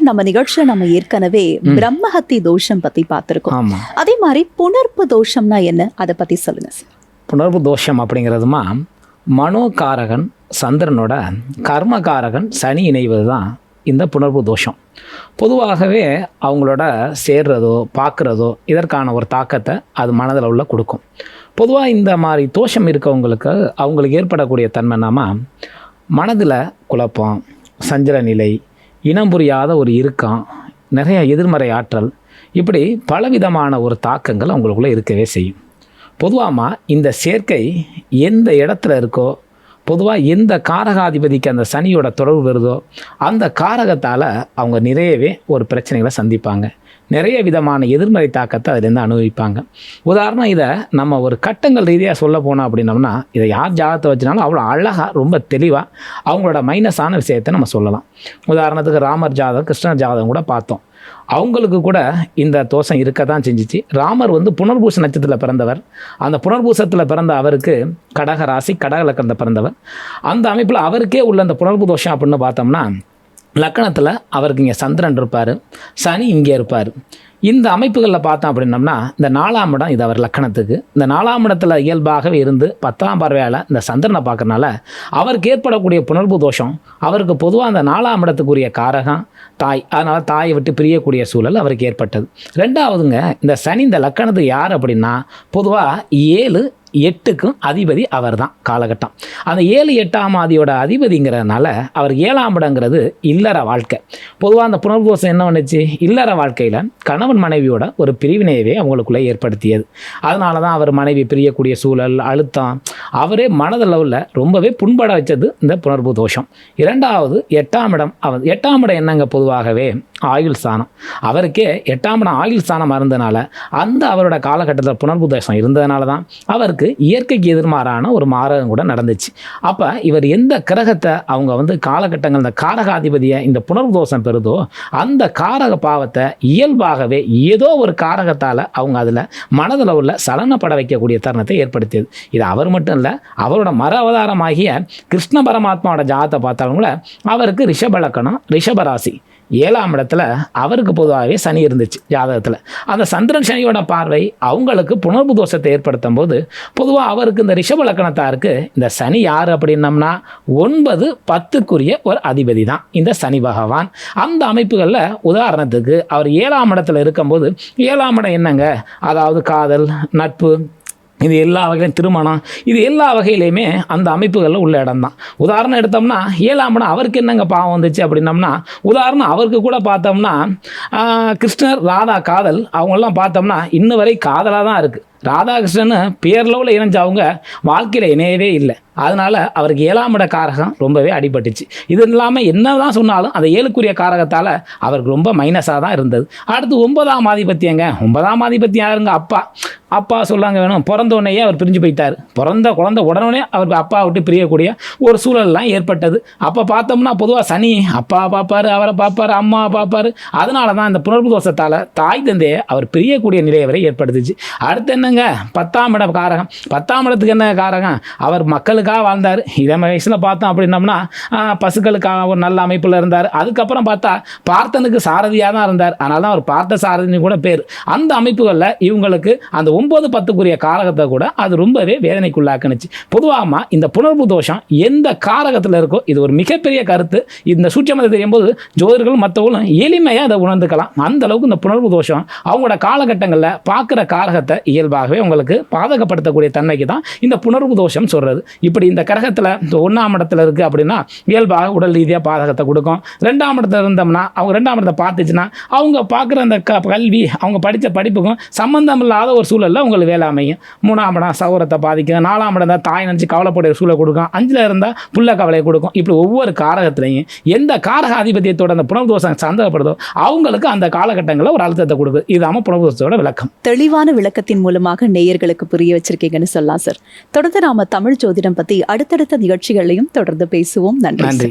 நம்ம நிகழ்ச்சியில நம்ம ஏற்கனவே பிரம்மஹத்தி தோஷம் பத்தி பார்த்திருக்கோம். அதே மாதிரி புணர்ப்பு தோஷம்னா என்ன, அதை பத்தி சொல்லுங்க சார். புணர்வு தோஷம் அப்படிங்கிறதுமா மனோகாரகன் சந்திரனோட கர்மகாரகன் சனி இணைவது தான் இந்த புணர்வு தோஷம். பொதுவாகவே அவங்களோட சேர்றதோ பார்க்குறதோ இதற்கான ஒரு தாக்கத்தை அது மனதில் உள்ள கொடுக்கும். பொதுவாக இந்த மாதிரி தோஷம் இருக்கவங்களுக்கு அவங்களுக்கு ஏற்படக்கூடிய தன்மைனாமா மனதில் குழப்பம், சஞ்சல நிலை, இனம் புரியாத ஒரு இறுக்கம், நிறைய எதிர்மறை ஆற்றல், இப்படி பலவிதமான ஒரு தாக்கங்கள் அவங்களுக்குள்ளே இருக்கவே செய்யும். பொதுவாக இந்த சேர்க்கை எந்த இடத்துல இருக்கோ, பொதுவாக எந்த காரகாதிபதிக்கு அந்த சனியோட தொடர்பு வருதோ அந்த காரகத்தால் அவங்க நிறையவே ஒரு பிரச்சனைகளை சந்திப்பாங்க. நிறைய விதமான எதிர்மறை தாக்கத்தை அதுலேருந்து அனுபவிப்பாங்க. உதாரணம், இதை நம்ம ஒரு கட்டங்கள் ரீதியாக சொல்ல போனோம் அப்படின்னோம்னா, இதை யார் ஜாதகத்தை வச்சுனாலும் அவ்வளோ அழகாக ரொம்ப தெளிவாக அவங்களோட மைனஸான விஷயத்தை நம்ம சொல்லலாம். உதாரணத்துக்கு ராமர் ஜாதகம், கிருஷ்ணர் ஜாதகம் கூட பார்த்தோம். அவங்களுக்கு கூட இந்த தோஷம் இருக்க தான் செஞ்சிச்சு. ராமர் புனர்பூச நட்சத்திரத்தில் பிறந்தவர். அந்த புனர்பூசத்தில் பிறந்த அவருக்கு கடக ராசி, கடக லக்கணத்தில் பிறந்தவர். அந்த அமைப்பில் அவருக்கே உள்ள அந்த புனர்பூ தோஷம் அப்படின்னு பார்த்தோம்னா, லக்கணத்தில் அவருக்கு இங்கே சந்திரன் இருப்பார், சனி இங்கே இருப்பார். இந்த அமைப்புகளில் பார்த்தோம் அப்படின்னம்னா, இந்த 4ஆம் இடம் இது அவர் லக்கணத்துக்கு. இந்த 4ஆம் இடத்துல இயல்பாகவே இருந்து 10ஆம் பார்வையால் இந்த சந்திரனை பார்க்கறனால அவருக்கு ஏற்படக்கூடிய புணர்வு தோஷம் அவருக்கு பொதுவாக அந்த 4ஆம் இடத்துக்குரிய காரகம் தாய். அதனால் தாயை விட்டு பிரியக்கூடிய சூழல் அவருக்கு ஏற்பட்டது. ரெண்டாவதுங்க, இந்த சனி இந்த லக்கணத்துக்கு யார் அப்படின்னா, பொதுவாக 7, 8க்கும் அதிபதி அவர் தான் காலகட்டம். அந்த 7, 8ஆம் ஆதியோட அதிபதிங்கிறதுனால அவர் 7ஆம் இடங்கிறது இல்லற வாழ்க்கை. பொதுவாக அந்த புனர்தோஷம் என்ன பண்ணுச்சு, இல்லற வாழ்க்கையில் கணவன் மனைவியோட ஒரு பிரிவினையவே அவங்களுக்குள்ளே ஏற்படுத்தியது. அதனால தான் அவர் மனைவி பிரியக்கூடிய சூழல், அழுத்தம், அவரே மனதளவில் ரொம்பவே புண்பட வச்சது இந்த புனர்பூ தோஷம். இரண்டாவது 8ஆம் இடம். அவர் 8ஆம் இடம் என்னங்க, பொதுவாகவே ஆயுள் ஸ்தானம். அவருக்கே 8ஆம் இடம் ஆயுள் ஸ்தானமாக இருந்ததுனால அந்த அவரோட காலகட்டத்தில் புனர்பூ தோஷம் இருந்ததுனால தான் அவருக்கு இயற்கைக்கு எதிர்மாறான ஒரு மாரகம் கூட நடந்துச்சு. அப்போ இவர் எந்த கிரகத்தை அவங்க காலகட்டங்கள் இந்த காரகாதிபதியை இந்த புனர்வு தோஷம் பெறுதோ அந்த காரக பாவத்தை இயல்பாகவே ஏதோ ஒரு காரகத்தால் அவங்க அதில் மனதில் உள்ள சலனப்பட வைக்கக்கூடிய தருணத்தை ஏற்படுத்தியது. இது அவர் மட்டும் இல்லை, அவரோட மர அவதாரமாகிய கிருஷ்ண பரமாத்மாவோட ஜாதத்தை பார்த்தாலும் கூட அவருக்கு ரிஷப லக்கணம், ரிஷபராசி, 7ஆம் இடத்துல அவருக்கு பொதுவாகவே சனி இருந்துச்சு ஜாதகத்தில். அந்த சந்திரன் சனியோட பார்வை அவங்களுக்கு புனர்பு தோஷத்தை ஏற்படுத்தும் போது பொதுவாக அவருக்கு இந்த ரிஷப லக்கணத்தாருக்கு இந்த சனி யார் அப்படின்னம்னா 9, 10க்குரிய ஒரு அதிபதி தான் இந்த சனி பகவான். அந்த அமைப்புகளில் உதாரணத்துக்கு அவர் 7ஆம் இடத்துல இருக்கும்போது, 7ஆம் இடம் என்னங்க, அதாவது காதல், நட்பு, இது எல்லா வகையிலும் திருமணம், இது எல்லா வகையிலையுமே அந்த அமைப்புகளில் உள்ள இடம் தான். உதாரணம் எடுத்தோம்னா 7ஆம் இடம் அவருக்கு என்னங்க பாவம் வந்துச்சு அப்படின்னம்னா, உதாரணம் அவருக்கு கூட பார்த்தோம்னா கிருஷ்ணர் ராதா காதல் அவங்கெல்லாம் பார்த்தோம்னா இன்ன வரை காதலாக தான் இருக்குது. ராதாகிருஷ்ணன் பேர்லவில் இணைஞ்ச அவங்க வாழ்க்கையில் இணையவே இல்லை. அதனால் அவருக்கு 7ஆம் இட காரகம் ரொம்பவே அடிபட்டுச்சு. இது இல்லாமல் என்ன தான் சொன்னாலும் அந்த 7க்குரிய காரகத்தால் அவருக்கு ரொம்ப மைனஸாக தான் இருந்தது. அடுத்து 9ஆம் ஆதிபத்தியங்க. 9ஆம் ஆதிபத்தியம் யாருங்க, அப்பா. அப்பா சொல்லாங்க வேணும், பிறந்த உடனேயே அவர் பிரிஞ்சு போயிட்டார். பிறந்த குழந்தை உடனே அவருக்கு அப்பா விட்டு பிரியக்கூடிய ஒரு சூழல்லாம் ஏற்பட்டது. அப்போ பார்த்தோம்னா பொதுவாக சனி அப்பா பார்ப்பார், அவரை பார்ப்பார், அம்மா பார்ப்பார். அதனால தான் இந்த புனர்பு தோஷத்தால் தாய் தந்தையை அவர் பிரியக்கூடிய நிலையை வரை ஏற்படுத்துச்சு. அடுத்து என்னங்க, 10ஆம் இட காரகம். 10ஆம் இடத்துக்கு என்ன காரகம், அவர் மக்களுக்காக வாழ்ந்தார். இதே வயசில் பார்த்தோம் அப்படின்னம்னா பசுக்களுக்காக ஒரு நல்ல அமைப்பில் இருந்தார். அதுக்கப்புறம் பார்த்தா பார்த்தனுக்கு சாரதியாக தான் இருந்தார். அதனால தான் அவர் பார்த்த சாரதினு கூட பேர். அந்த அமைப்புகளில் இவங்களுக்கு அந்த 9, 10க்குரிய காரகத்தை கூட அது ரொம்பவே வேதனைக்குள்ளாக்குனுச்சு. பொதுவாக இந்த புனர்பு தோஷம் எந்த காரகத்தில் இருக்கோ, இது ஒரு மிகப்பெரிய கருத்து. இந்த சூட்சமத்தை தெரியும் போது ஜோதிடர்கள் மற்றவங்களும் எளிமையாக அதை உணர்ந்துக்கலாம். அந்த அளவுக்கு இந்த புனர்பு தோஷம் அவங்களோட காலகட்டங்களில் பார்க்குற காரகத்தை இயல்பாகவே உங்களுக்கு பாதகப்படுத்தக்கூடிய தன்மைக்கு தான் இந்த புனர்வு தோஷம் சொல்கிறது. இப்படி இந்த கிரகத்தில் இந்த 1ஆம் இடத்துல இருக்குது அப்படின்னா இயல்பாக உடல் ரீதியாக பாதகத்தை கொடுக்கும். 2ஆம் இடத்துல இருந்தோம்னா அவங்க 2ஆம் இடத்தை பார்த்துச்சுன்னா அவங்க பார்க்குற அந்த கல்வி, அவங்க படித்த படிப்புக்கும் சம்பந்தம் இல்லாத ஒரு சூழலில் உங்களுக்கு வேலை அமையும். 3ஆம் இடம் சௌரத்தை பாதிக்கும். 4ஆம் இடம் தான் தாய் நினச்சி கவலைப்படைய சூழலை கொடுக்கும். 5ல் இருந்தால் புள்ள கவலையை கொடுக்கும். இப்படி ஒவ்வொரு காரகத்திலையும் எந்த காரக ஆதிபத்தியத்தோட அந்த புனர்வு தோஷம் சந்தேகப்படுதோ அவங்களுக்கு அந்த காலகட்டங்களில் ஒரு அழுத்தத்தை கொடுக்குது. இதாம புனர்வு தோஷத்தோட விளக்கம். தெளிவான விளக்கத்தின் மூலமாக நேயர்களுக்கு புரிய வச்சிருக்கீங்கன்னு சொல்லலாம் சார். தொடர்ந்து நாம தமிழ் ஜோதிடம் பத்தி அடுத்தடுத்த நிகழ்ச்சிகளையும் தொடர்ந்து பேசுவோம். நன்றி.